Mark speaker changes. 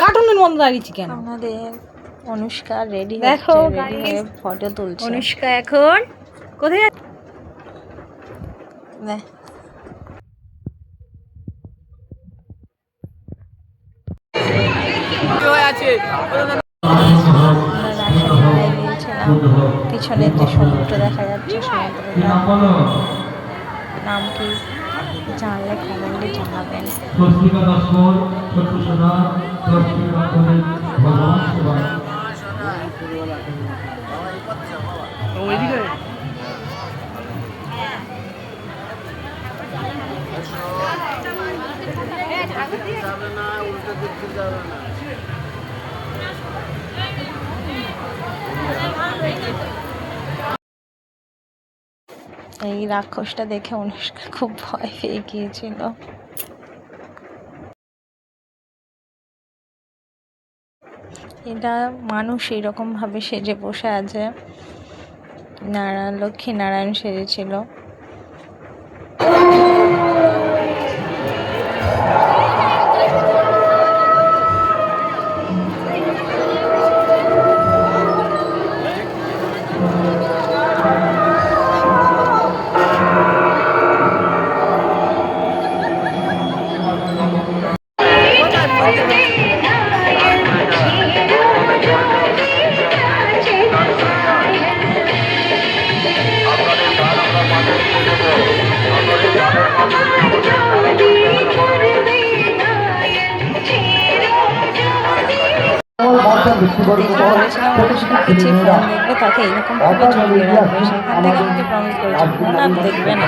Speaker 1: কার্টুনের মধ্যে দাঁড়িয়েছি কেন?
Speaker 2: আমাদের অনুষ্কা রেডি
Speaker 1: দেখো
Speaker 2: রেডি হয়ে ফটো তুলছে।
Speaker 1: অনুষ্কা এখন কোথায়
Speaker 2: দেখ পিছনে যে সমুদ্র দেখা যাচ্ছে সমুদ্রটা নাম কি জানলে কমেন্টে জানাবেন। এই রাক্ষসটা দেখে অনুষ্কা খুব ভয় পেয়ে গিয়েছিল। এটা মানুষ এইরকম ভাবে সেজে বসে আছে, লক্ষ্মী নারায়ণ সেজেছিল। বলেছিলাম অনুষ্কা কিছু ফোন দেখবে তাকে এরকম ভাবে জড়িয়ে রাখবে, সেখান থেকে আমাকে প্রমিস করেছে ফোন আর দেখবে না।